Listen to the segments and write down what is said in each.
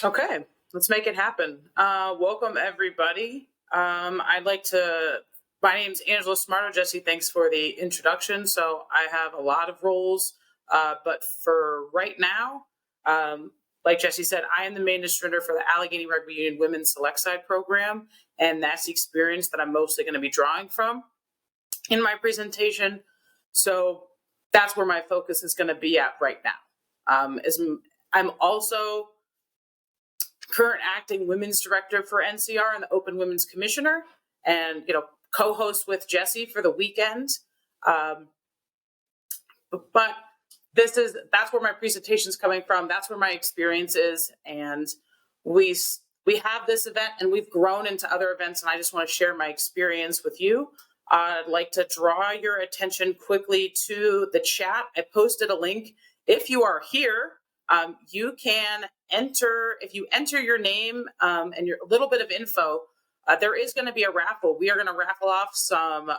Okay, let's make it happen. Welcome, everybody. My name's Angela Smarto. Jesse, thanks for the introduction. So I have a lot of roles, but for right now, like Jesse said, I am the main distributor for the Allegheny Rugby Union Women's Select Side program, and that's the experience that I'm mostly going to be drawing from in my presentation. So that's where my focus is going to be at right now. I'm also current acting women's director for NCR and the Open Women's Commissioner, and co-host with Jesse for the weekend. But that's where my presentation is coming from. That's where my experience is, and we have this event, and we've grown into other events, and I just want to share my experience with you. I'd like to draw your attention quickly to the chat. I posted a link. If you are here, you can enter, if you enter your name and a little bit of info, there is going to be a raffle. We are going to raffle off some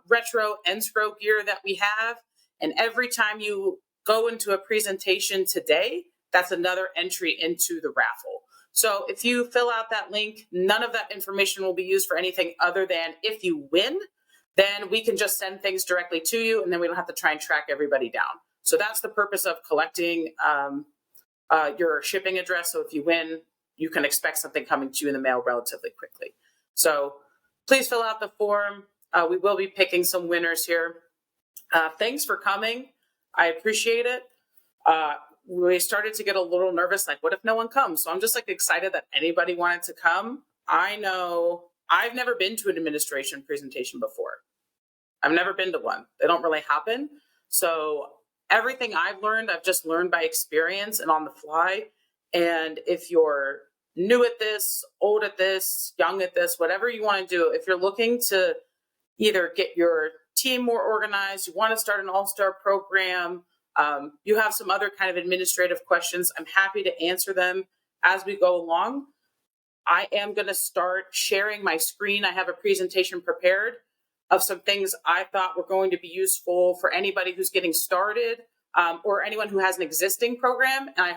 retro NSCRO gear that we have. And every time you go into a presentation today, that's another entry into the raffle. So if you fill out that link, none of that information will be used for anything other than if you win, then we can just send things directly to you, and then we don't have to try and track everybody down. So that's the purpose of collecting your shipping address. So if you win, you can expect something coming to you in the mail relatively quickly. So please fill out the form. We will be picking some winners here. Thanks for coming. I appreciate it. We started to get a little nervous, like, what if no one comes? So I'm just excited that anybody wanted to come. I know I've never been to an administration presentation before. I've never been to one. They don't really happen. So everything I've learned, I've just learned by experience and on the fly. And if you're new at this, old at this, young at this, whatever you want to do, if you're looking to either get your team more organized, you want to start an all-star program, you have some other kind of administrative questions, I'm happy to answer them as we go along. I am going to start sharing my screen. I have a presentation prepared of some things I thought were going to be useful for anybody who's getting started or anyone who has an existing program. And I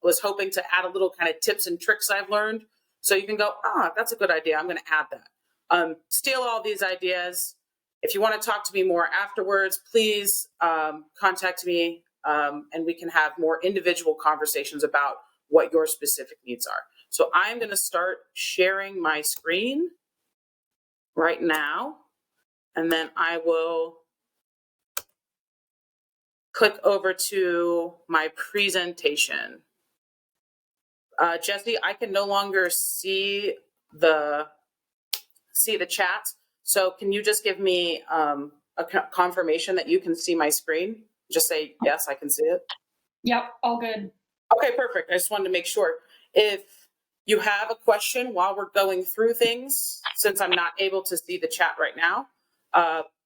was hoping to add a little kind of tips and tricks I've learned. So you can go, that's a good idea. I'm going to add that. Steal all these ideas. If you want to talk to me more afterwards, please contact me and we can have more individual conversations about what your specific needs are. So I'm going to start sharing my screen right now, and then I will click over to my presentation. Jesse, I can no longer see the chat. So can you just give me a confirmation that you can see my screen? Just say, yes, I can see it. Yep, all good. Okay, perfect. I just wanted to make sure. If you have a question while we're going through things, since I'm not able to see the chat right now,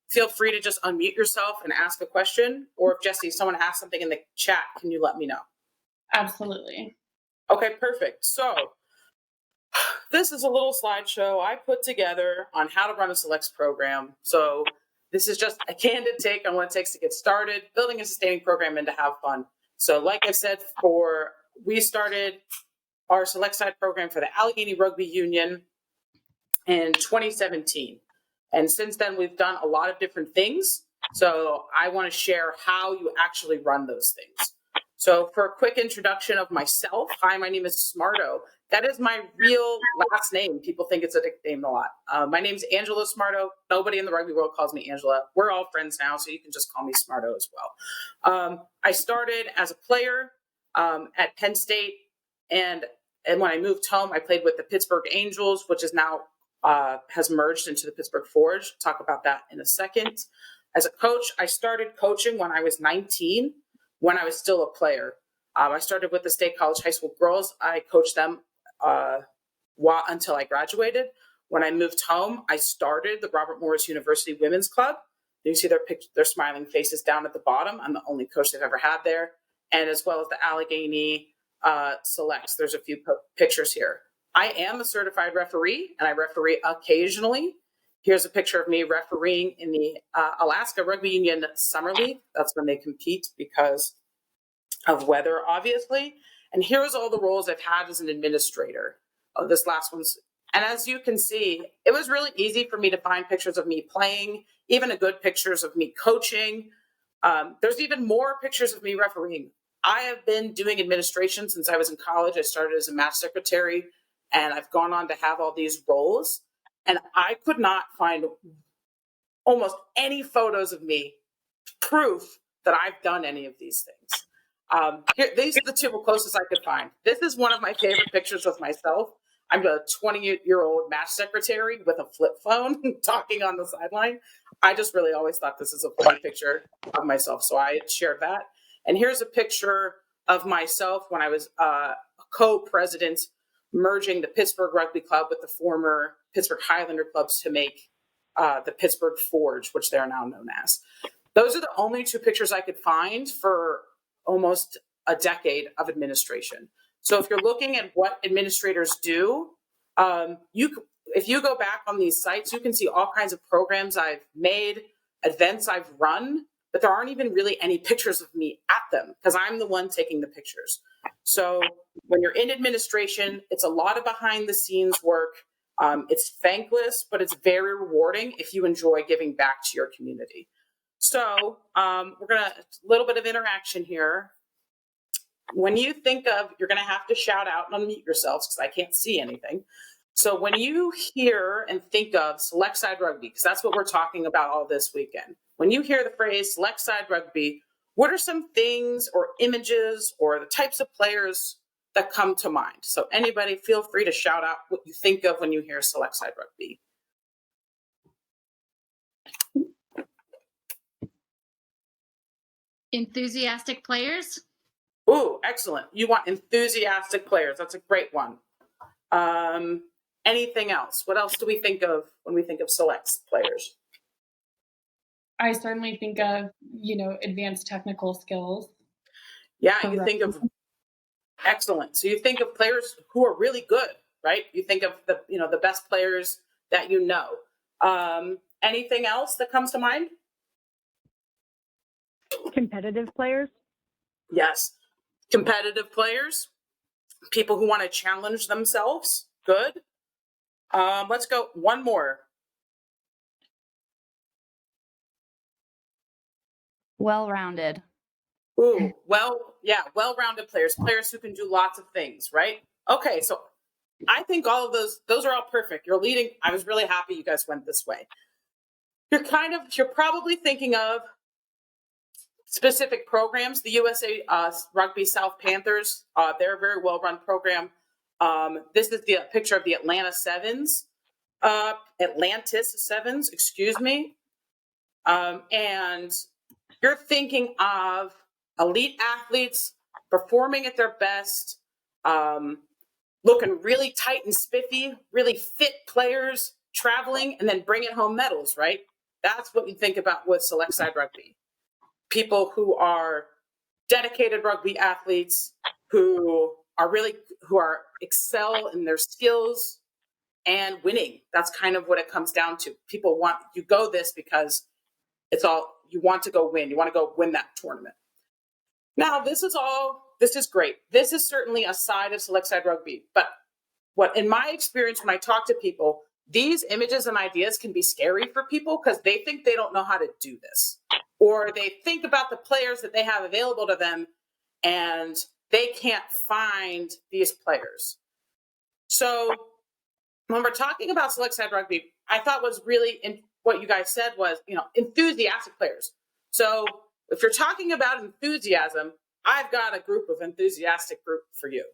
feel free to just unmute yourself and ask a question. Or if Jesse, someone asks something in the chat, can you let me know? Absolutely. Okay, perfect. So this is a little slideshow I put together on how to run a selects program. So this is just a candid take on what it takes to get started, building a sustaining program, and to have fun. So like I said, we started our select side program for the Allegheny Rugby Union in 2017. And since then, we've done a lot of different things. So I want to share how you actually run those things. So for a quick introduction of myself, hi, my name is Smarto. That is my real last name. People think it's a nickname a lot. My name is Angela Smarto. Nobody in the rugby world calls me Angela. We're all friends now, so you can just call me Smarto as well. I started as a player at Penn State, and when I moved home, I played with the Pittsburgh Angels, which is now has merged into the Pittsburgh Forge. Talk about that in a second. As a coach, I started coaching when I was 19, when I was still a player. I started with the State College High School girls. I coached them until I graduated. When I moved home, I started the Robert Morris University Women's Club. You can see their smiling faces down at the bottom. I'm the only coach they've ever had there. And as well as the Allegheny Selects. There's a few pictures here. I am a certified referee, and I referee occasionally. Here's a picture of me refereeing in the Alaska Rugby Union Summer League. That's when they compete because of weather, obviously. And here's all the roles I've had as an administrator. Oh, this last one's, and as you can see, it was really easy for me to find pictures of me playing, even a good pictures of me coaching. There's even more pictures of me refereeing. I have been doing administration since I was in college. I started as a match secretary, and I've gone on to have all these roles. And I could not find almost any photos of me, proof that I've done any of these things. These are the two closest I could find. This is one of my favorite pictures of myself. I'm a 20-year-old match secretary with a flip phone talking on the sideline. I just really always thought this is a funny picture of myself, so I shared that. And here's a picture of myself when I was co-president, merging the Pittsburgh Rugby Club with the former Pittsburgh Highlander clubs to make the Pittsburgh Forge, which they're now known as. Those are the only two pictures I could find for almost a decade of administration. So if you're looking at what administrators do, if you go back on these sites, you can see all kinds of programs I've made, events I've run, but there aren't even really any pictures of me at them because I'm the one taking the pictures. So when you're in administration, it's a lot of behind the scenes work. It's thankless, but it's very rewarding if you enjoy giving back to your community. So we're going to, a little bit of interaction here. When you think of, you're going to have to shout out and unmute yourselves because I can't see anything. So when you hear and think of select side rugby, because that's what we're talking about all this weekend. When you hear the phrase select side rugby, what are some things or images or the types of players that come to mind? So anybody feel free to shout out what you think of when you hear select side rugby. Enthusiastic players. Ooh, excellent. You want enthusiastic players. That's a great one. Anything else? What else do we think of when we think of select players? I certainly think of, advanced technical skills. Yeah, you think of excellent. So you think of players who are really good, right? You think of the best players that you know. Anything else that comes to mind? Competitive players. Yes. Competitive players, people who want to challenge themselves. Good. Let's go one more. Well-rounded. Ooh, well-rounded players who can do lots of things, right? Okay, so I think all of those are all perfect. You're leading. I was really happy you guys went this way. You're probably thinking of specific programs. The USA Rugby South Panthers, they're a very well-run program. This is the picture of the Atlantis Sevens, excuse me. And you're thinking of elite athletes performing at their best, looking really tight and spiffy, really fit players, traveling, and then bringing home medals, right? That's what you think about with select side rugby. People who are dedicated rugby athletes who excel in their skills and winning. That's kind of what it comes down to. People you go this because you want to go win. You want to go win that tournament. Now, this is great. This is certainly a side of select side rugby. But what, in my experience, when I talk to people, these images and ideas can be scary for people because they think they don't know how to do this. Or they think about the players that they have available to them and they can't find these players. So when we're talking about select side rugby, I thought was really what you guys said was, enthusiastic players. So if you're talking about enthusiasm, I've got a group of enthusiastic group for you.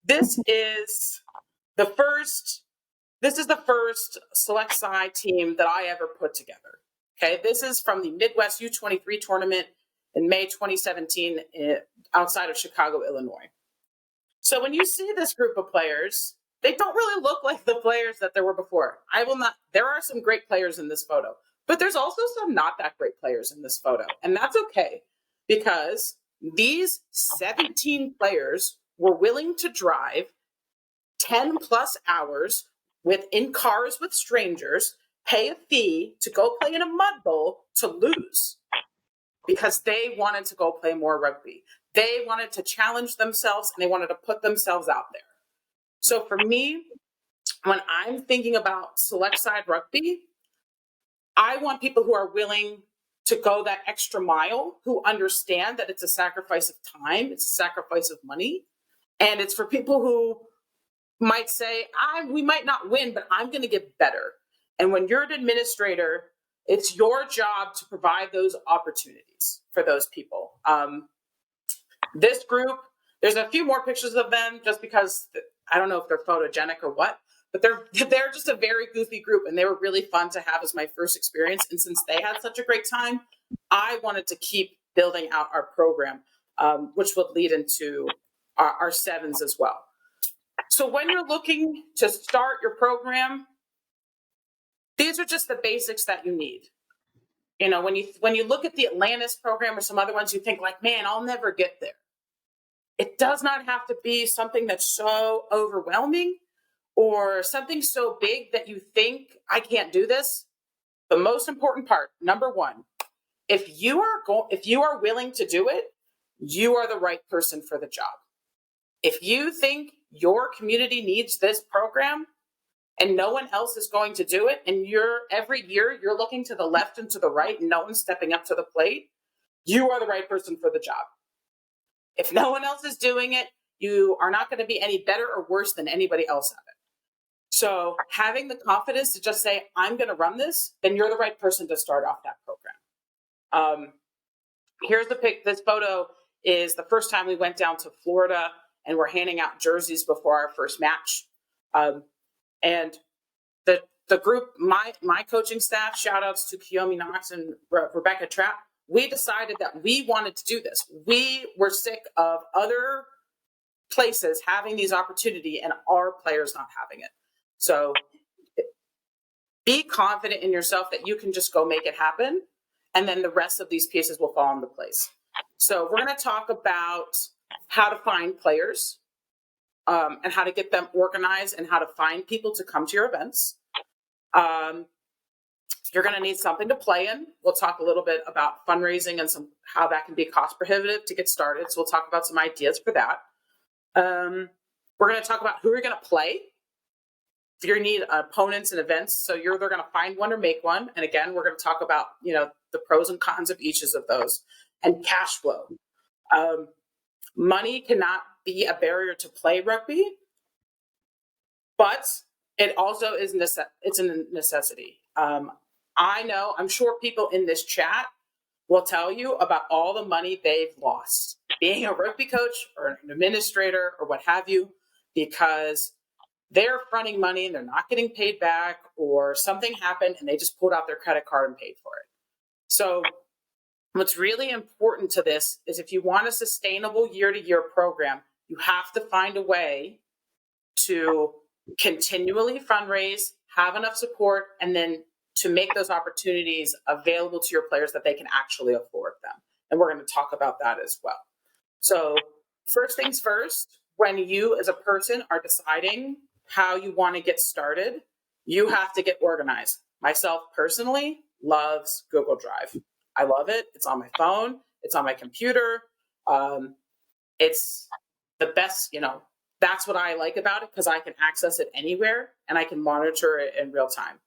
This is the first select side team that I ever put together. Okay, this is from the Midwest U23 tournament in May 2017 outside of Chicago, Illinois. So when you see this group of players, they don't really look like the players that there were before. There are some great players in this photo, but there's also some not that great players in this photo. And that's okay, because these 17 players were willing to drive 10 plus hours in cars with strangers, pay a fee to go play in a mud bowl to lose because they wanted to go play more rugby. They wanted to challenge themselves and they wanted to put themselves out there. So for me, when I'm thinking about select side rugby, I want people who are willing to go that extra mile, who understand that it's a sacrifice of time, it's a sacrifice of money, and it's for people who might say, we might not win, but I'm going to get better. And when you're an administrator, it's your job to provide those opportunities for those people. This group, there's a few more pictures of them just because I don't know if they're photogenic or what, but they're just a very goofy group, and they were really fun to have as my first experience. And since they had such a great time, I wanted to keep building out our program, which would lead into our sevens as well. So when you're looking to start your program, these are just the basics that you need. You know, when you look at the Atlantis program or some other ones, you think like, man, I'll never get there. It does not have to be something that's so overwhelming or something so big that you think I can't do this. The most important part, number one, if you are willing to do it, you are the right person for the job. If you think your community needs this program and no one else is going to do it, and every year you're looking to the left and to the right and no one's stepping up to the plate, you are the right person for the job. If no one else is doing it, you are not going to be any better or worse than anybody else at it. So having the confidence to just say, I'm going to run this, then you're the right person to start off that program. Here's the pic. This photo is the first time we went down to Florida and we're handing out jerseys before our first match. And the group, my coaching staff, shout outs to Kiyomi Knox and Rebecca Trapp, we decided that we wanted to do this. We were sick of other places having these opportunity and our players not having it. So be confident in yourself that you can just go make it happen. And then the rest of these pieces will fall into place. So we're going to talk about how to find players and how to get them organized and how to find people to come to your events. You're going to need something to play in. We'll talk a little bit about fundraising and how that can be cost prohibitive to get started. So we'll talk about some ideas for that. We're going to talk about who you're going to play. You need opponents and events, so you're either going to find one or make one. And again, we're going to talk about the pros and cons of each of those, and cash flow. Money cannot be a barrier to play rugby, but it also is it's a necessity. I'm sure people in this chat will tell you about all the money they've lost being a rugby coach or an administrator or what have you, because they're fronting money and they're not getting paid back, or something happened and they just pulled out their credit card and paid for it. So what's really important to this is if you want a sustainable year-to-year program, you have to find a way to continually fundraise, have enough support, and then to make those opportunities available to your players that they can actually afford them. And we're going to talk about that as well. So first things first, when you as a person are deciding how you want to get started, you have to get organized. Myself personally loves Google Drive. I love it. It's on my phone. It's on my computer. It's the best, that's what I like about it, because I can access it anywhere and I can monitor it in real time.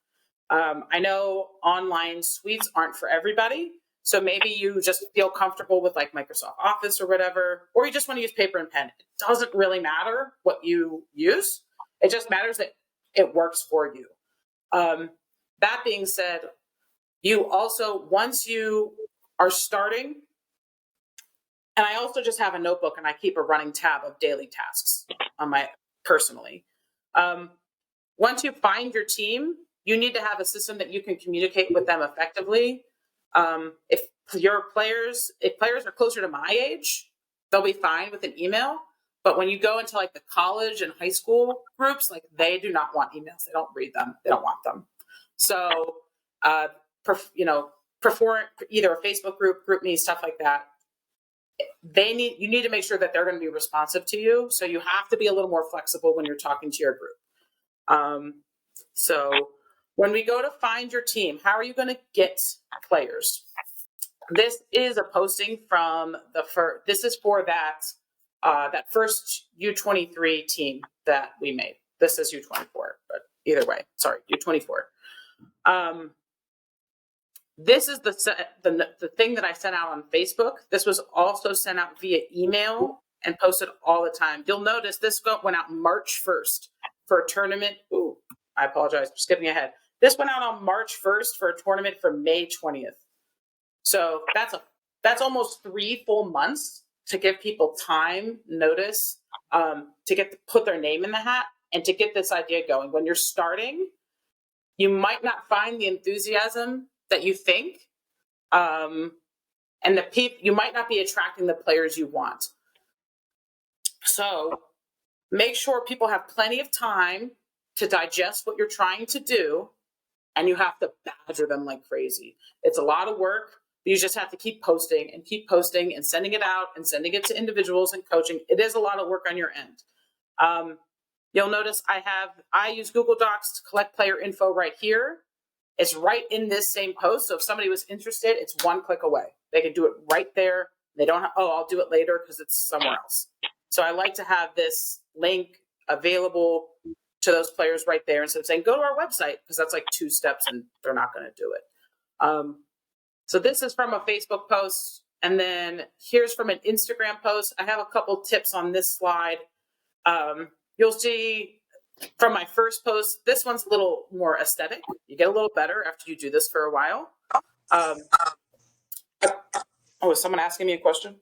I know online suites aren't for everybody. So maybe you just feel comfortable with like Microsoft Office or whatever, or you just want to use paper and pen. It doesn't really matter what you use. It just matters that it works for you. That being said, you also, once you are starting, and I also just have a notebook and I keep a running tab of daily tasks on my personally. Once you find your team, you need to have a system that you can communicate with them effectively. If players are closer to my age, they'll be fine with an email. But when you go into like the college and high school groups, like they do not want emails. They don't read them. They don't want them. So, perform either a Facebook group, GroupMe, stuff like that. You need to make sure that they're going to be responsive to you. So you have to be a little more flexible when you're talking to your group. So when we go to find your team, how are you going to get players? This is a posting from this is for that first U23 team that we made. This is U24, but either way, sorry, U24. This is the thing that I sent out on Facebook. This was also sent out via email and posted all the time. You'll notice this went out March 1st for a tournament. Ooh, I apologize for skipping ahead. This went out on March 1st for a tournament for May 20th. So that's almost 3 full months to give people time, notice, to put their name in the hat and to get this idea going. When you're starting, you might not find the enthusiasm that you think, and you might not be attracting the players you want. So make sure people have plenty of time to digest what you're trying to do, and you have to badger them like crazy. It's a lot of work. You just have to keep posting and sending it out and sending it to individuals and coaching. It is a lot of work on your end. You'll notice I use Google Docs to collect player info right here. It's right in this same post. So if somebody was interested, it's 1 click away. They can do it right there. They don't have, I'll do it later because it's somewhere else. So I like to have this link available to those players right there instead of saying, go to our website, because that's like 2 steps and they're not going to do it. So this is from a Facebook post. And then here's from an Instagram post. I have a couple tips on this slide. You'll see from my first post, this one's a little more aesthetic. You get a little better after you do this for a while. Is someone asking me a question?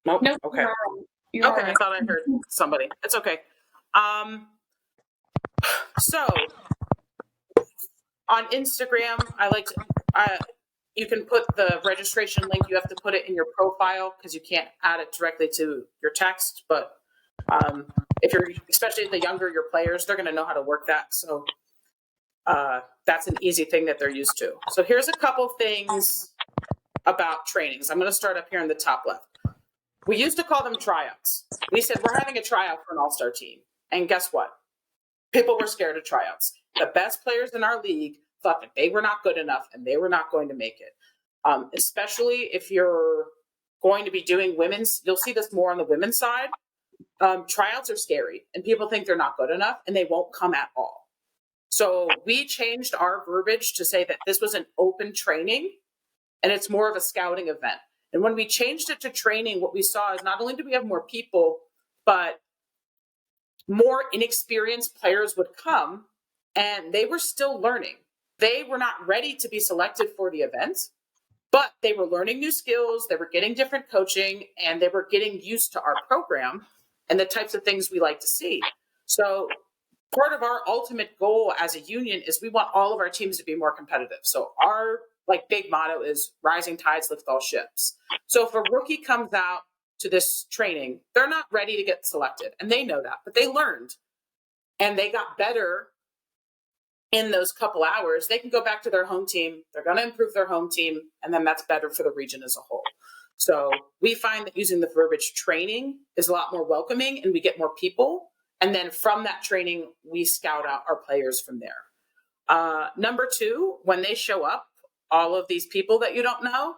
Nope. No, Okay. You're okay. right. I thought I heard somebody. It's okay. So on Instagram, you can put the registration link. You have to put it in your profile because you can't add it directly to your text. But especially the younger your players, they're going to know how to work that. So that's an easy thing that they're used to. So here's a couple things about trainings. I'm going to start up here in the top left. We used to call them tryouts. We said, we're having a tryout for an all-star team. And guess what? People were scared of tryouts. The best players in our league thought that they were not good enough and they were not going to make it. Especially if you're going to be doing women's, you'll see this more on the women's side. Tryouts are scary and people think they're not good enough and they won't come at all. So we changed our verbiage to say that this was an open training and it's more of a scouting event. And when we changed it to training, what we saw is not only do we have more people, but more inexperienced players would come and they were still learning. They were not ready to be selected for the event, but they were learning new skills. They were getting different coaching and they were getting used to our program and the types of things we like to see. So part of our ultimate goal as a union is we want all of our teams to be more competitive. So our big motto is rising tides lift all ships. So if a rookie comes out to this training, they're not ready to get selected and they know that, but they learned and they got better in those couple hours. They can go back to their home team. They're going to improve their home team. And then that's better for the region as a whole. So we find that using the verbiage training is a lot more welcoming and we get more people. And then from that training, we scout out our players from there. Number 2, when they show up, all of these people that you don't know,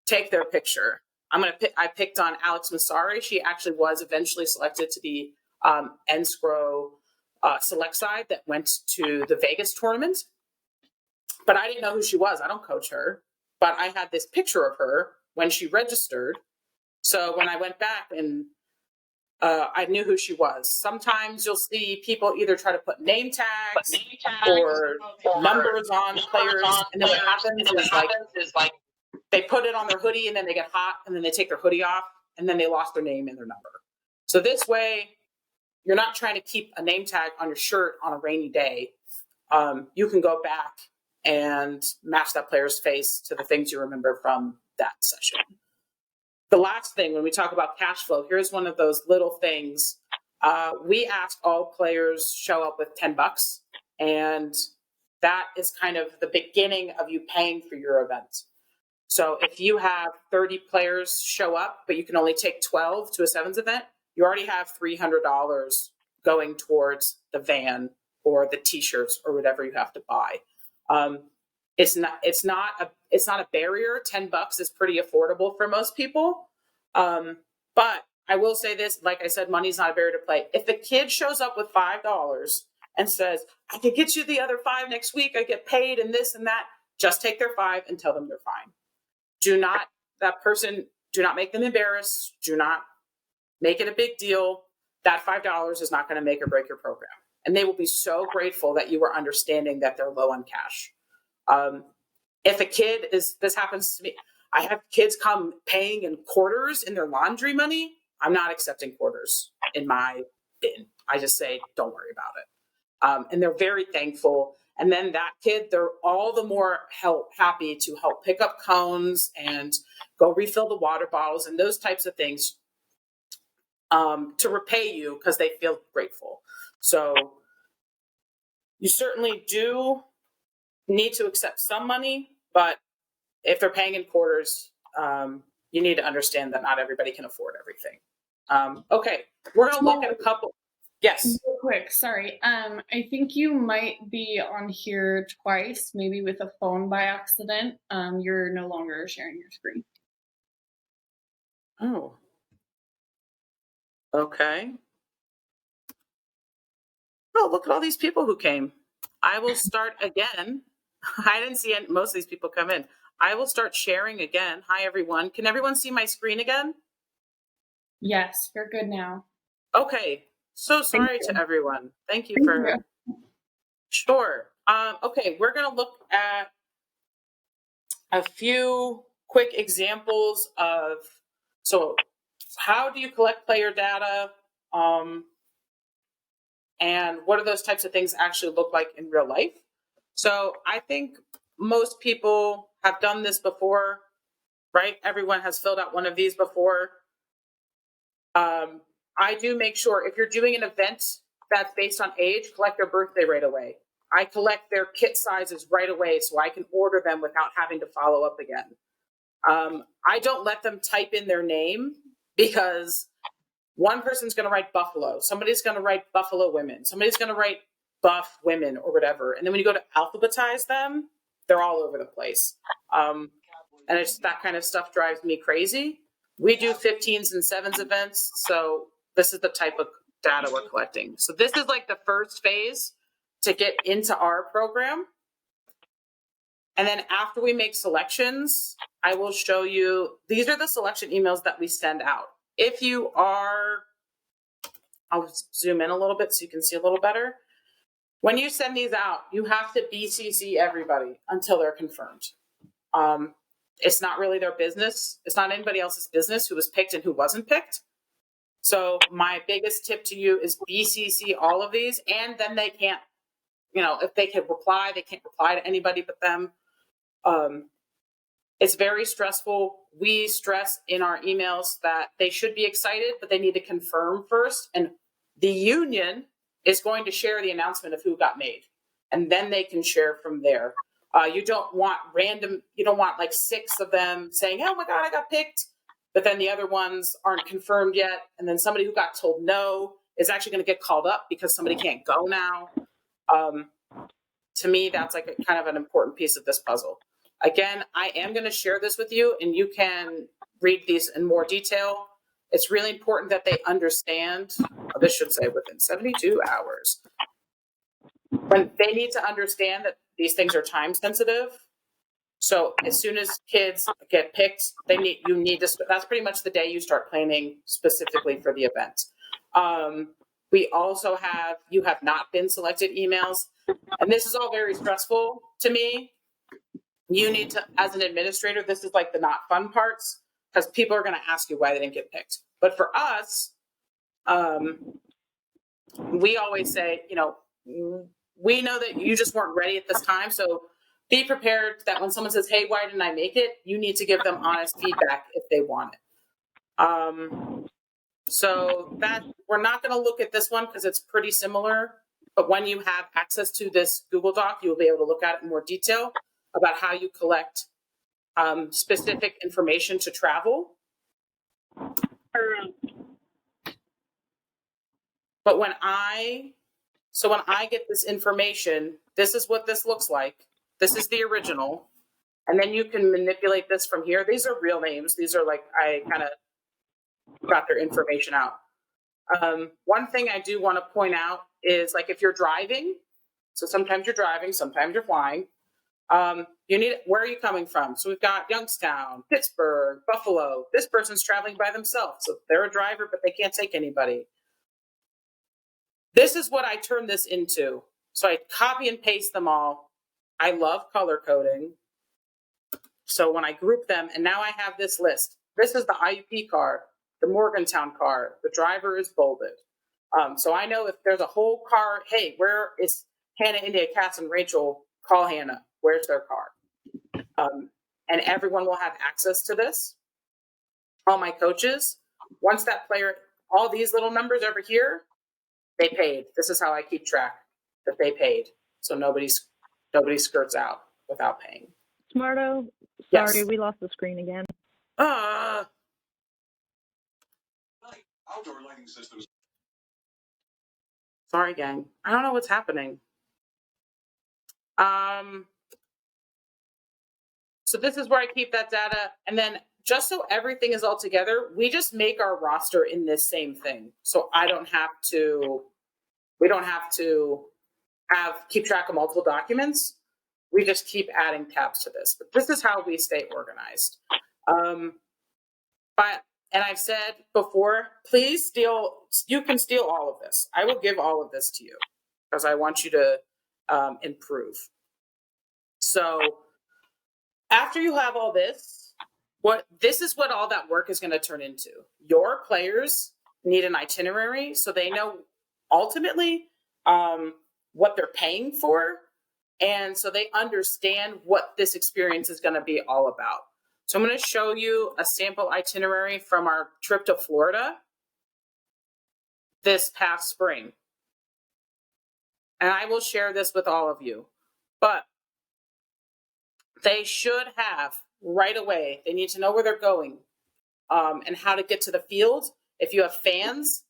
take their picture. I picked on Alex Massari. She actually was eventually selected to the NSCRO select side that went to the Vegas tournament. But I didn't know who she was. I don't coach her. But I had this picture of her when she registered. So when I went back and I knew who she was. Sometimes you'll see people either try to put name tags or numbers on players. And then what happens is they put it on their hoodie and then they get hot and then they take their hoodie off and then they lost their name and their number. So this way, you're not trying to keep a name tag on your shirt on a rainy day. You can go back and match that player's face to the things you remember from that session. The last thing, when we talk about cash flow, here's one of those little things. We ask all players show up with $10, and that is kind of the beginning of you paying for your event. So if you have 30 players show up, but you can only take 12 to a sevens event, you already have $300 going towards the van or the t-shirts or whatever you have to buy. It's not It's not a barrier. $10 is pretty affordable for most people. But I will say this, like I said, money's not a barrier to play. If a kid shows up with $5 and says, I could get you the other $5 next week, I get paid and this and that, just take their $5 and tell them they're fine. Do not make them embarrassed. Do not make it a big deal. That $5 is not going to make or break your program. And they will be so grateful that you are understanding that they're low on cash. If a kid this happens to me, I have kids come paying in quarters in their laundry money. I'm not accepting quarters in my bin. I just say, don't worry about it. And they're very thankful. And then that kid, they're all the more happy to help pick up cones and go refill the water bottles and those types of things to repay you because they feel grateful. So you certainly do need to accept some money, but if they're paying in quarters, you need to understand that not everybody can afford everything. Okay, we're going to look at a couple. Yes. Real quick, sorry. I think you might be on here twice, maybe with a phone by accident. You're no longer sharing your screen. Oh. Okay. Oh, look at all these people who came. I will start again. I didn't see most of these people come in. I will start sharing again. Hi, everyone. Can everyone see my screen again? Yes, you're good now. Okay. So sorry to everyone. Thank you for. Sure. Okay, we're going to look at a few quick examples of, so how do you collect player data? And what do those types of things actually look like in real life? So I think most people have done this before, right? Everyone has filled out one of these before. I do make sure if you're doing an event that's based on age, collect their birthday right away. I collect their kit sizes right away so I can order them without having to follow up again. I don't let them type in their name because one person's going to write Buffalo. Somebody's going to write Buffalo Women. Somebody's going to write Buff Women or whatever. And then when you go to alphabetize them, they're all over the place. And it's that kind of stuff drives me crazy. We do 15s and 7s events. So this is the type of data we're collecting. So this is like the first phase to get into our program. And then after we make selections, I will show you, these are the selection emails that we send out. If you are, I'll zoom in a little bit so you can see a little better. When you send these out, you have to BCC everybody until they're confirmed. It's not really their business. It's not anybody else's business who was picked and who wasn't picked. So my biggest tip to you is BCC all of these, and then they can't, if they can reply, they can't reply to anybody but them. It's very stressful. We stress in our emails that they should be excited, but they need to confirm first. And the union is going to share the announcement of who got made, and then they can share from there. You don't want like 6 of them saying, oh my God, I got picked, but then the other ones aren't confirmed yet. And then somebody who got told no is actually going to get called up because somebody can't go now. To me, that's like a kind of an important piece of this puzzle. Again, I am going to share this with you and you can read these in more detail. It's really important that they understand, this should say within 72 hours. When they need to understand that these things are time sensitive. So as soon as kids get picked, you need to, that's pretty much the day you start planning specifically for the event. We also have, you have not been selected emails. And this is all very stressful to me. You need to, as an administrator, this is like the not fun parts because people are going to ask you why they didn't get picked. But for us, we always say, we know that you just weren't ready at this time. So be prepared that when someone says, hey, why didn't I make it? You need to give them honest feedback if they want it. So that we're not going to look at this one because it's pretty similar. But when you have access to this Google Doc, you'll be able to look at it in more detail about how you collect specific information to travel. But when I get this information, this is what this looks like. This is the original. And then you can manipulate this from here. These are real names. These are like, I kind of got their information out. One thing I do want to point out is like if you're driving, so sometimes you're driving, sometimes you're flying, you need, where are you coming from? So we've got Youngstown, Pittsburgh, Buffalo. This person's traveling by themselves. So they're a driver, but they can't take anybody. This is what I turn this into. So I copy and paste them all. I love color coding. So when I group them, and now I have this list. This is the IUP car, the Morgantown car. The driver is bolded. So I know if there's a whole car, hey, where is Hannah, India, Cass, and Rachel? Call Hannah. Where's their car? And everyone will have access to this. All my coaches, once that player, all these little numbers over here, they paid. This is how I keep track that they paid. So nobody skirts out without paying. Smarto, Yes. sorry, we lost the screen again. Outdoor lighting systems. Sorry, gang. I don't know what's happening. So this is where I keep that data. And then just so everything is all together, we just make our roster in this same thing. So we don't have to keep track of multiple documents. We just keep adding tabs to this. But this is how we stay organized. And I've said before, please you can steal all of this. I will give all of this to you because I want you to improve. So after you have all this, this is what all that work is going to turn into. Your players need an itinerary so they know ultimately what they're paying for. And so they understand what this experience is going to be all about. So I'm going to show you a sample itinerary from our trip to Florida this past spring. And I will share this with all of you. But they should have right away, they need to know where they're going and how to get to the field. If you have fans,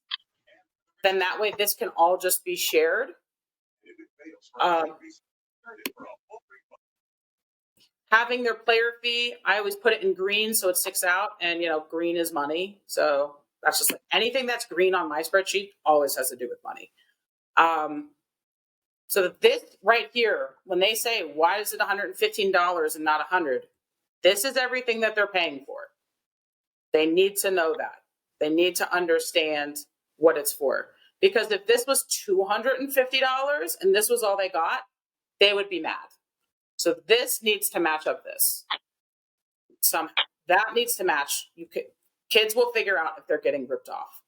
then that way this can all just be shared. Having their player fee, I always put it in green so it sticks out, and green is money. So that's just like anything that's green on my spreadsheet always has to do with money. So this right here, when they say, why is it $115 and not $100? This is everything that they're paying for. They need to know that. They need to understand what it's for. Because if this was $250 and this was all they got, they would be mad. So this needs to match up this. Somehow. That needs to match. Kids will figure out if they're getting ripped off.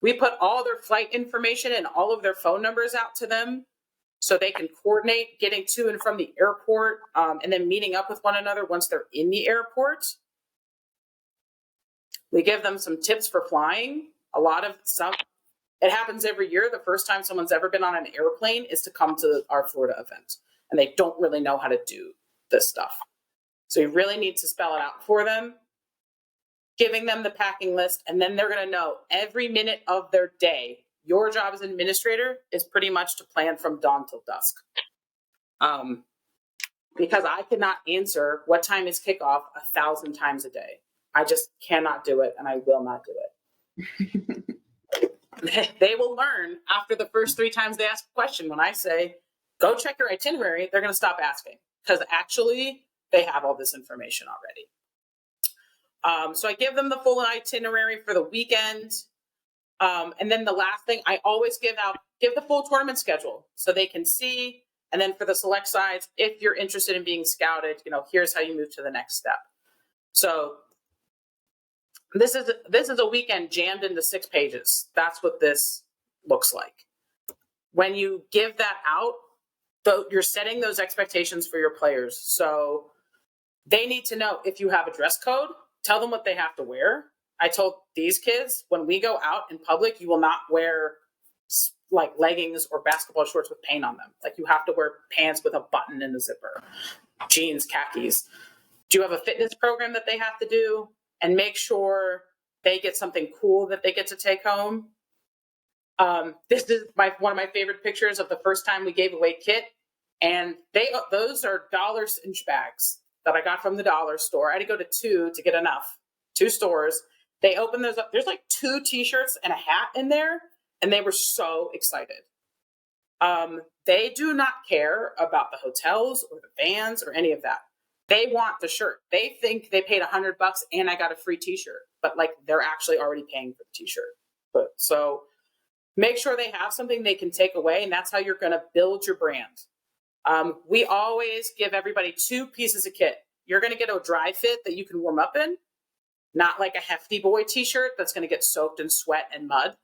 We put all their flight information and all of their phone numbers out to them so they can coordinate getting to and from the airport and then meeting up with one another once they're in the airport. We give them some tips for flying. It happens every year. The first time someone's ever been on an airplane is to come to our Florida event. And they don't really know how to do this stuff. So you really need to spell it out for them, giving them the packing list, and then they're going to know every minute of their day. Your job as an administrator is pretty much to plan from dawn till dusk. Because I cannot answer what time is kickoff 1,000 times a day. I just cannot do it, and I will not do it. They will learn after the first 3 times they ask a question. When I say, go check your itinerary, they're going to stop asking because actually they have all this information already. So I give them the full itinerary for the weekend. And then the last thing, I always give the full tournament schedule so they can see. And then for the select sides, if you're interested in being scouted, here's how you move to the next step. So this is a weekend jammed into 6 pages. That's what this looks like. When you give that out, you're setting those expectations for your players. So they need to know if you have a dress code, tell them what they have to wear. I told these kids, when we go out in public, you will not wear like leggings or basketball shorts with paint on them. Like you have to wear pants with a button in the zipper, jeans, khakis. Do you have a fitness program that they have to do? And make sure they get something cool that they get to take home. This is one of my favorite pictures of the first time we gave away kit. And those are dollar cinch bags that I got from the dollar store. I had to go to 2 to get enough. 2 stores. They opened those up. There's like 2 t-shirts and a hat in there, and they were so excited. They do not care about the hotels or the vans or any of that. They want the shirt. They think they paid $100 and I got a free t-shirt, but like they're actually already paying for the t-shirt. But so make sure they have something they can take away, and that's how you're going to build your brand. We always give everybody 2 pieces of kit. You're going to get a dry fit that you can warm up in, not like a hefty boy t-shirt that's going to get soaked in sweat and mud.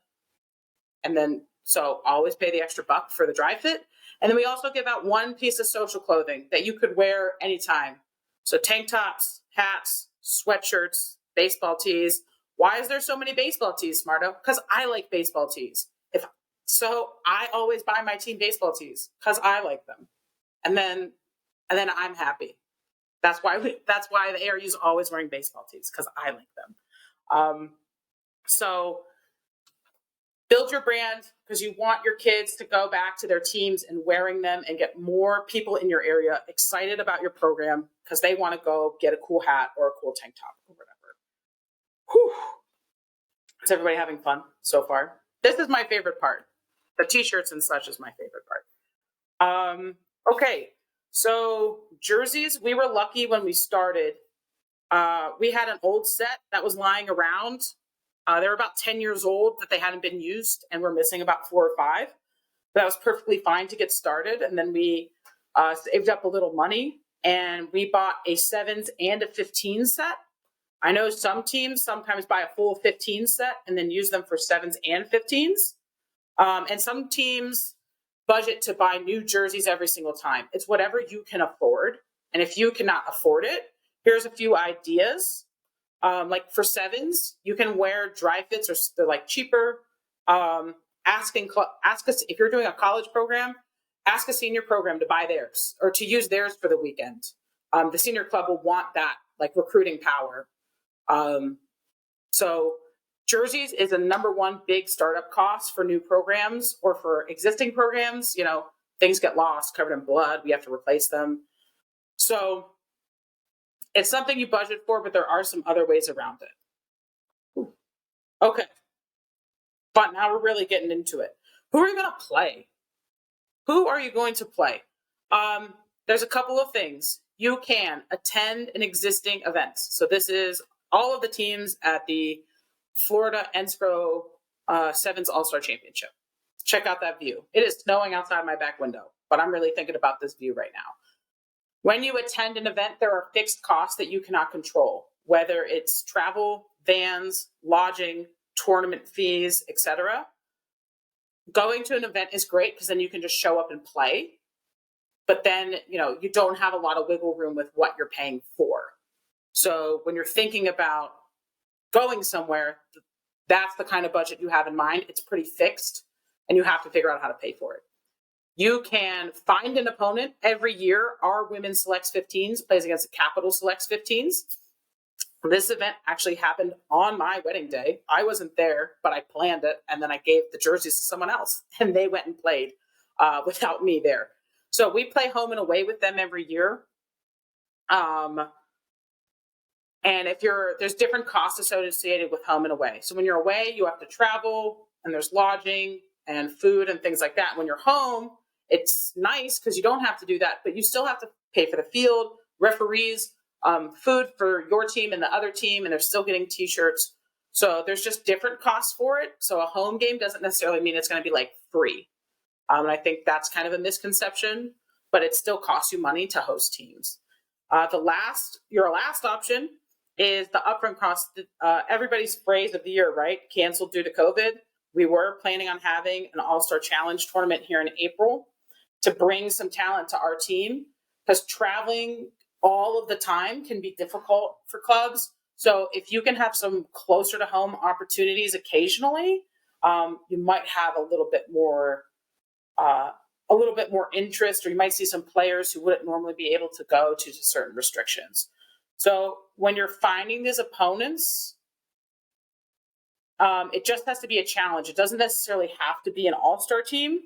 And then, so always pay the extra $1 for the dry fit. And then we also give out 1 piece of social clothing that you could wear anytime. So tank tops, hats, sweatshirts, baseball tees. Why is there so many baseball tees, Smarto? Because I like baseball tees. So I always buy my team baseball tees because I like them. And then I'm happy. That's why the ARU is always wearing baseball tees, because I like them. So build your brand, because you want your kids to go back to their teams and wearing them and get more people in your area excited about your program because they want to go get a cool hat or a cool tank top or whatever. Whew. Is everybody having fun so far? This is my favorite part. The t-shirts and such is my favorite part. Okay, so jerseys, we were lucky when we started. We had an old set that was lying around. They were about 10 years old that they hadn't been used, and we're missing about 4 or 5. That was perfectly fine to get started. And then we saved up a little money, and we bought a 7s and a 15 set. I know some teams sometimes buy a full 15 set and then use them for 7s and 15s. And some teams budget to buy new jerseys every single time. It's whatever you can afford. And if you cannot afford it, here's a few ideas. Like for 7s, you can wear dry fits, or they're like cheaper. Ask us if you're doing a college program, ask a senior program to buy theirs or to use theirs for the weekend. The senior club will want that, like recruiting power. So jerseys is a #1 big startup cost for new programs or for existing programs. You know, things get lost, covered in blood. We have to replace them. So it's something you budget for, but there are some other ways around it. Ooh. Okay. But now we're really getting into it. Who are you going to play? Who are you going to play? There's a couple of things. You can attend an existing event. So this is all of the teams at the Florida NSCRO 7s All-Star Championship. Check out that view. It is snowing outside my back window, but I'm really thinking about this view right now. When you attend an event, there are fixed costs that you cannot control, whether it's travel, vans, lodging, tournament fees, etc. Going to an event is great because then you can just show up and play. But then, you don't have a lot of wiggle room with what you're paying for. So when you're thinking about going somewhere, that's the kind of budget you have in mind. It's pretty fixed, and you have to figure out how to pay for it. You can find an opponent. Every year, our Women's Selects 15s plays against the Capital Selects 15s. This event actually happened on my wedding day. I wasn't there, but I planned it, and then I gave the jerseys to someone else, and they went and played without me there. So we play home and away with them every year. And there's different costs associated with home and away. So when you're away, you have to travel, and there's lodging and food and things like that. When you're home, it's nice because you don't have to do that, but you still have to pay for the field, referees, food for your team and the other team, and they're still getting t-shirts. So there's just different costs for it. So a home game doesn't necessarily mean it's going to be like free. And I think that's kind of a misconception, but it still costs you money to host teams. Your last option is the upfront cost. Everybody's phrase of the year, right? Canceled due to COVID. We were planning on having an All-Star Challenge tournament here in April to bring some talent to our team, because traveling all of the time can be difficult for clubs. So if you can have some closer to home opportunities occasionally, you might have a little bit more interest, or you might see some players who wouldn't normally be able to go due to certain restrictions. So when you're finding these opponents, it just has to be a challenge. It doesn't necessarily have to be an all-star team.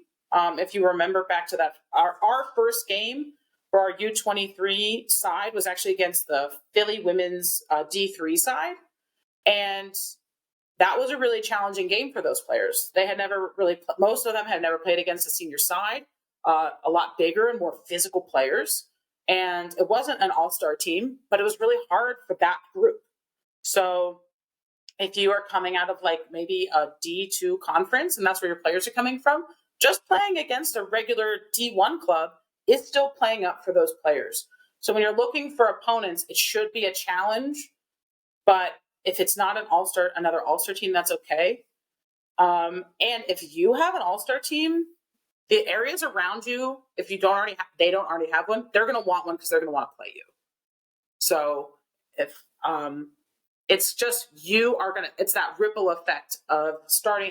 If you remember back to that, our first game for our U23 side was actually against the Philly women's D3 side. And that was a really challenging game for those players. They had never really, most of them had never played against the senior side, a lot bigger and more physical players. And it wasn't an all-star team, but it was really hard for that group. So if you are coming out of like maybe a D2 conference and that's where your players are coming from, just playing against a regular D1 club is still playing up for those players. So when you're looking for opponents, it should be a challenge, but if it's not another all-star team, that's okay. And if you have an all-star team, the areas around you, if you don't already they don't already have one, they're going to want one because they're going to want to play you. So if it's just it's that ripple effect of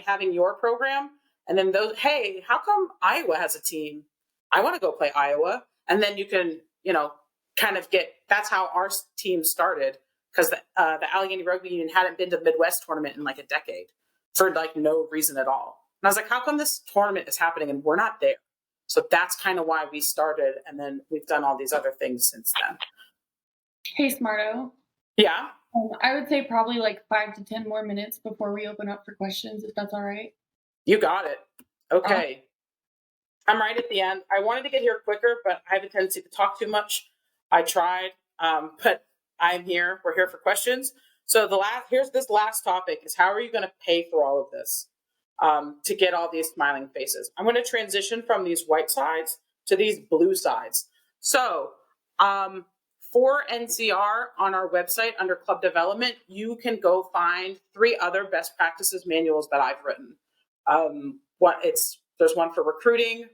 having your program, and then those, hey, how come Iowa has a team? I want to go play Iowa, and then you can kind of that's how our team started. Because the Allegheny Rugby Union hadn't been to the Midwest tournament in like a decade for like no reason at all. And I was like, how come this tournament is happening and we're not there? So that's kind of why we started. And then we've done all these other things since then. Hey, Smarto. Yeah. I would say probably like 5 to 10 more minutes before we open up for questions, if that's all right. You got it. Okay. I'm right at the end. I wanted to get here quicker, but I have a tendency to talk too much. I tried, but I'm here. We're here for questions. So here's this last topic is how are you going to pay for all of this to get all these smiling faces? I'm going to transition from these white sides to these blue sides. So for NCR on our website under club development, you can go find 3 other best practices manuals that I've written. There's one for recruiting,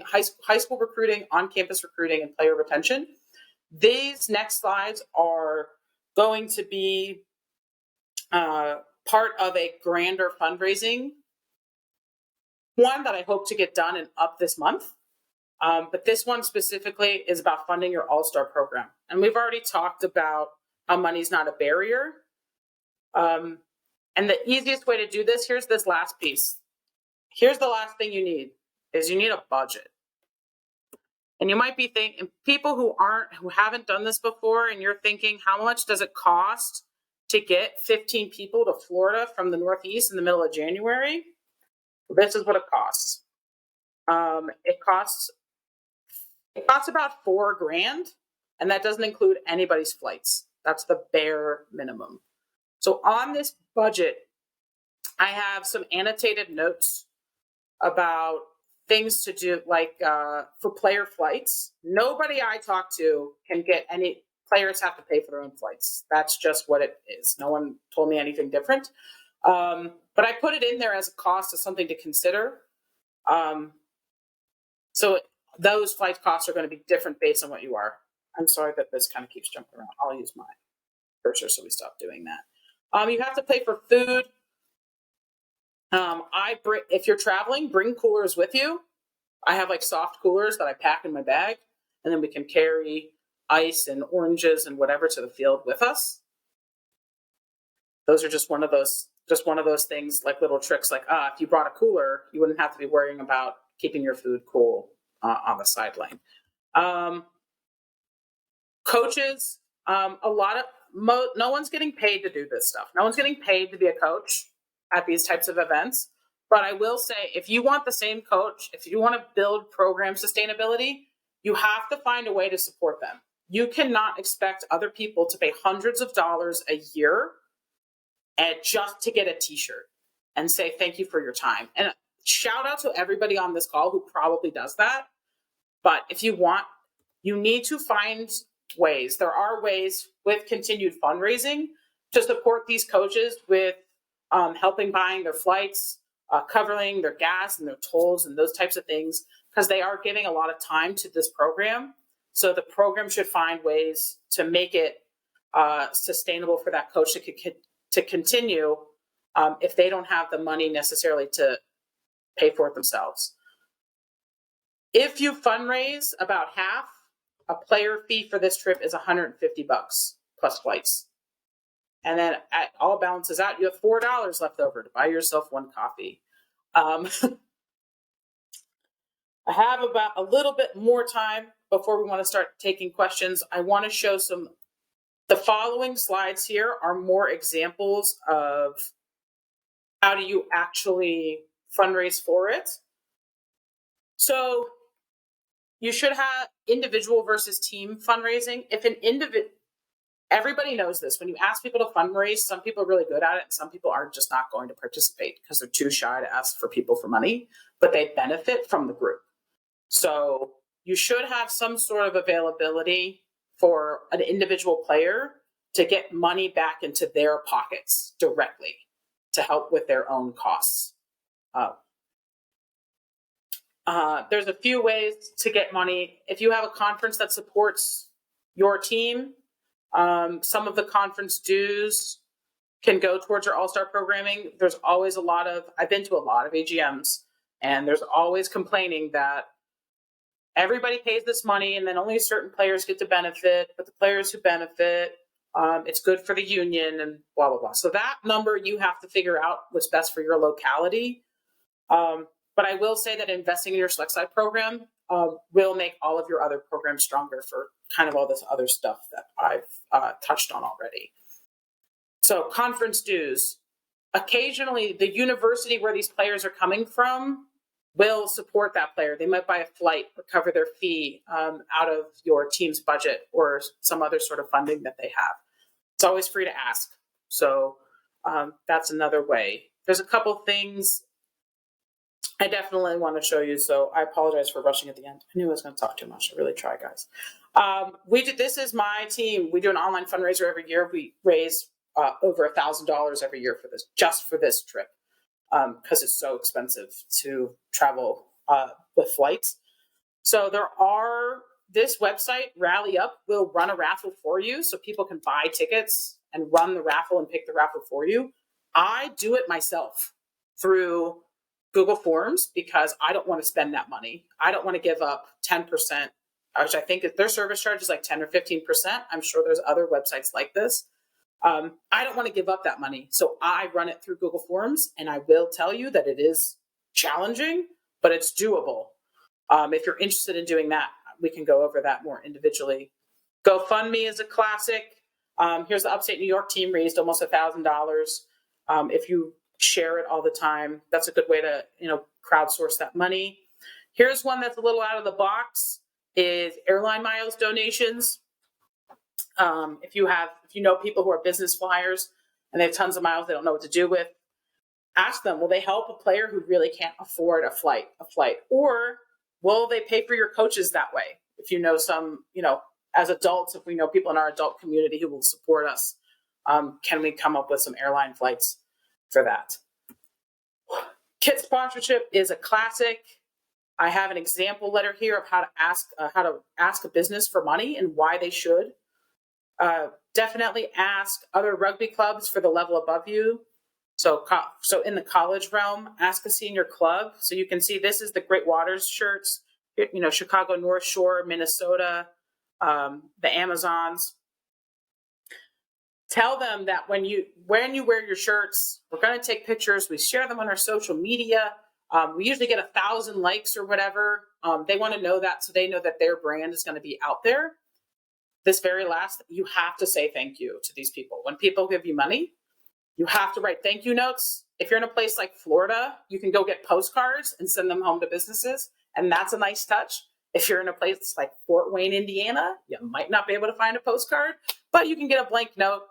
high school recruiting, on-campus recruiting, and player retention. These next slides are going to be part of a grander fundraising one that I hope to get done and up this month. But this one specifically is about funding your all-star program. And we've already talked about how money's not a barrier. And the easiest way to do this, here's this last piece. Here's the last thing you need, is you need a budget. And you might be thinking, people who haven't done this before, and you're thinking, how much does it cost to get 15 people to Florida from the Northeast in the middle of January? This is what it costs. It costs about $4,000, and that doesn't include anybody's flights. That's the bare minimum. So on this budget, I have some annotated notes about things to do, like for player flights. Nobody I talk to can get any, players have to pay for their own flights. That's just what it is. No one told me anything different. But I put it in there as a cost, as something to consider. So those flight costs are going to be different based on what you are. I'm sorry that this kind of keeps jumping around. I'll use my cursor so we stop doing that. You have to pay for food. If you're traveling, bring coolers with you. I have like soft coolers that I pack in my bag, and then we can carry ice and oranges and whatever to the field with us. Those are just one of those things, like little tricks. Like if you brought a cooler, you wouldn't have to be worrying about keeping your food cool on the sideline. Coaches, no one's getting paid to do this stuff. No one's getting paid to be a coach at these types of events. But I will say, if you want the same coach, if you want to build program sustainability, you have to find a way to support them. You cannot expect other people to pay hundreds of dollars a year and just to get a t-shirt and say, thank you for your time. And shout out to everybody on this call who probably does that. But if you want, you need to find ways. There are ways with continued fundraising to support these coaches with helping buying their flights, covering their gas and their tolls and those types of things, because they are giving a lot of time to this program. So the program should find ways to make it sustainable for that coach to continue if they don't have the money necessarily to pay for it themselves. If you fundraise about half, a player fee for this trip is $150 plus flights. And then all balances out, you have $4 left over to buy yourself one coffee. I have about a little bit more time before we want to start taking questions. I want to show the following slides here are more examples of how do you actually fundraise for it. So you should have individual versus team fundraising. If an everybody knows this. When you ask people to fundraise, some people are really good at it and some people are just not going to participate because they're too shy to ask for people for money, but they benefit from the group. So you should have some sort of availability for an individual player to get money back into their pockets directly to help with their own costs. There's a few ways to get money. If you have a conference that supports your team, some of the conference dues can go towards your all-star programming. There's always I've been to a lot of AGMs, and there's always complaining that everybody pays this money and then only certain players get to benefit, but the players who benefit, it's good for the union and blah, blah, blah. So that number, you have to figure out what's best for your locality. But I will say that investing in your select side program will make all of your other programs stronger for kind of all this other stuff that I've touched on already. So conference dues. Occasionally, the university where these players are coming from will support that player. They might buy a flight or cover their fee out of your team's budget or some other sort of funding that they have. It's always free to ask. So that's another way. There's a couple things I definitely want to show you. So I apologize for rushing at the end. I knew I was going to talk too much. I really try, guys. This is my team. We do an online fundraiser every year. We raise over $1,000 every year for this, just for this trip. Because it's so expensive to travel with flights. So this website, Rally Up, will run a raffle for you so people can buy tickets and run the raffle and pick the raffle for you. I do it myself through Google Forms because I don't want to spend that money. I don't want to give up 10%, which I think their service charge is like 10 or 15%. I'm sure there's other websites like this. I don't want to give up that money. So I run it through Google Forms, and I will tell you that it is challenging, but it's doable. If you're interested in doing that, we can go over that more individually. GoFundMe is a classic. Here's the upstate New York team raised almost $1,000. If you share it all the time, that's a good way to, crowdsource that money. Here's one that's a little out of the box is airline miles donations. If you know people who are business flyers and they have tons of miles they don't know what to do with, ask them, will they help a player who really can't afford a flight? Or will they pay for your coaches that way? If you know some, as adults, if we know people in our adult community who will support us, can we come up with some airline flights for that? Kit sponsorship is a classic. I have an example letter here of how to ask a business for money and why they should. Definitely ask other rugby clubs for the level above you. So in the college realm, ask a senior club. So you can see this is the Great Waters shirts, Chicago North Shore, Minnesota, the Amazons. Tell them that when you wear your shirts, we're going to take pictures. We share them on our social media. We usually get 1,000 likes or whatever. They want to know that so they know that their brand is going to be out there. This very last, you have to say thank you to these people. When people give you money, you have to write thank you notes. If you're in a place like Florida, you can go get postcards and send them home to businesses. And that's a nice touch. If you're in a place like Fort Wayne, Indiana, you might not be able to find a postcard, but you can get a blank note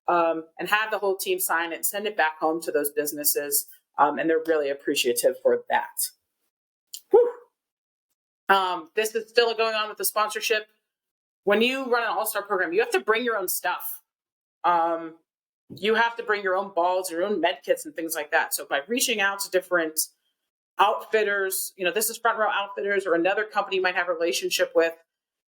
and have the whole team sign it, send it back home to those businesses. And they're really appreciative for that. This is still going on with the sponsorship. When you run an all-star program, you have to bring your own stuff. You have to bring your own balls, your own med kits and things like that. So by reaching out to different outfitters, this is Front Row Outfitters or another company you might have a relationship with.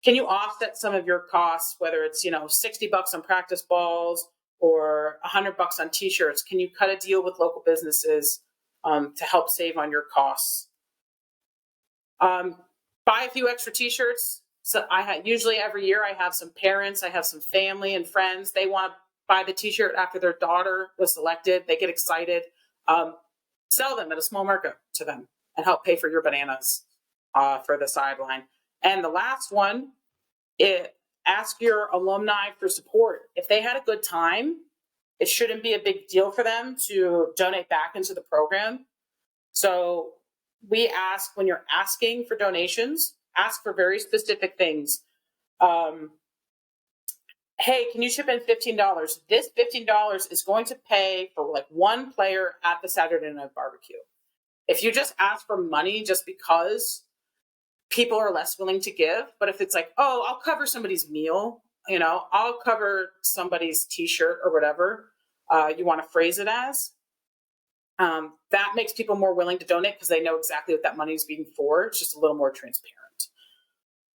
Can you offset some of your costs, whether it's, $60 on practice balls or $100 on t-shirts? Can you cut a deal with local businesses to help save on your costs? Buy a few extra t-shirts. So usually every year I have some parents, I have some family and friends. They want to buy the t-shirt after their daughter was selected. They get excited. Sell them at a small markup to them and help pay for your bananas. for the sideline. And the last one, ask your alumni for support. If they had a good time, it shouldn't be a big deal for them to donate back into the program. So we ask, when you're asking for donations, ask for very specific things. Hey, can you chip in $15? This $15 is going to pay for like one player at the Saturday night barbecue. If you just ask for money just because, people are less willing to give. But if it's like, oh, I'll cover somebody's meal, I'll cover somebody's t-shirt or whatever you want to phrase it as, that makes people more willing to donate because they know exactly what that money is being for. It's just a little more transparent.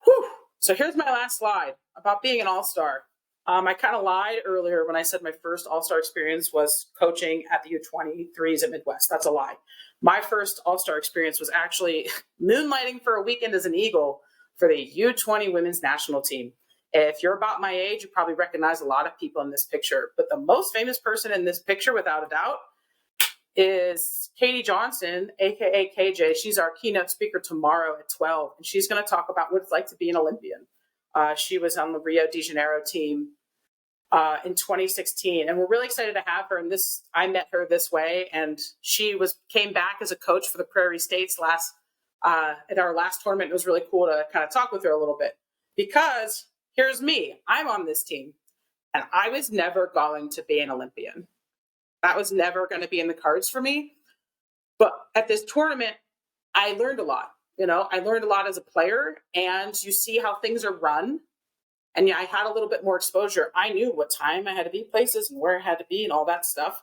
Whew. So here's my last slide about being an all-star. I kind of lied earlier when I said my first all-star experience was coaching at the U23s at Midwest. That's a lie. My first all-star experience was actually moonlighting for a weekend as an Eagle for the U20 women's national team. If you're about my age, you probably recognize a lot of people in this picture, but the most famous person in this picture, without a doubt, is Katie Johnson, aka KJ. She's our keynote speaker tomorrow at 12, and she's going to talk about what it's like to be an Olympian. She was on the Rio de Janeiro team in 2016, and we're really excited to have her. And I met her this way, and she came back as a coach for the Prairie States at our last tournament. It was really cool to kind of talk with her a little bit, because here's me. I'm on this team, and I was never going to be an Olympian. That was never going to be in the cards for me. But at this tournament, I learned a lot. I learned a lot as a player, and you see how things are run. And I had a little bit more exposure. I knew what time I had to be places and where I had to be and all that stuff.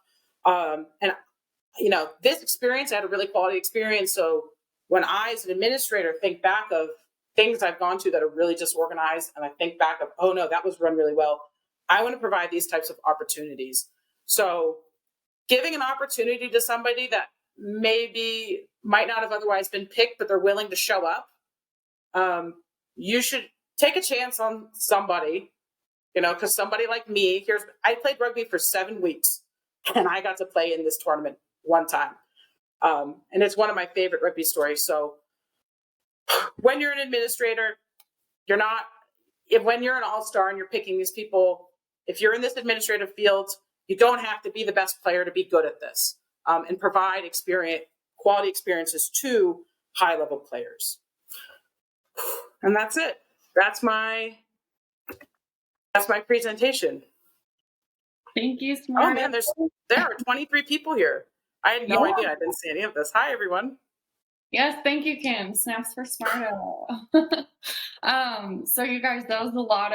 This experience, I had a really quality experience. So when I, as an administrator, think back of things I've gone to that are really disorganized, and I think back of, oh no, that was run really well, I want to provide these types of opportunities. So giving an opportunity to somebody that maybe might not have otherwise been picked, but they're willing to show up, you should take a chance on somebody, because somebody like me, I played rugby for 7 weeks, and I got to play in this tournament one time. And it's one of my favorite rugby stories. So when you're an administrator, when you're an all-star and you're picking these people, if you're in this administrative field, you don't have to be the best player to be good at this, and provide quality experiences to high-level players. And that's it. That's my presentation. Thank you, Smarto. Oh man, there are 23 people here. I had no idea. I didn't see any of this. Hi, everyone. Yes, thank you, Kim. Snaps for Smarto. So you guys, that was a lot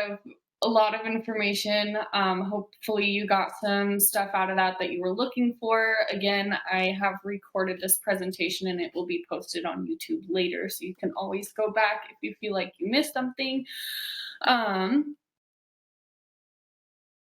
of information. Hopefully you got some stuff out of that you were looking for. Again, I have recorded this presentation and it will be posted on YouTube later, so you can always go back if you feel like you missed something.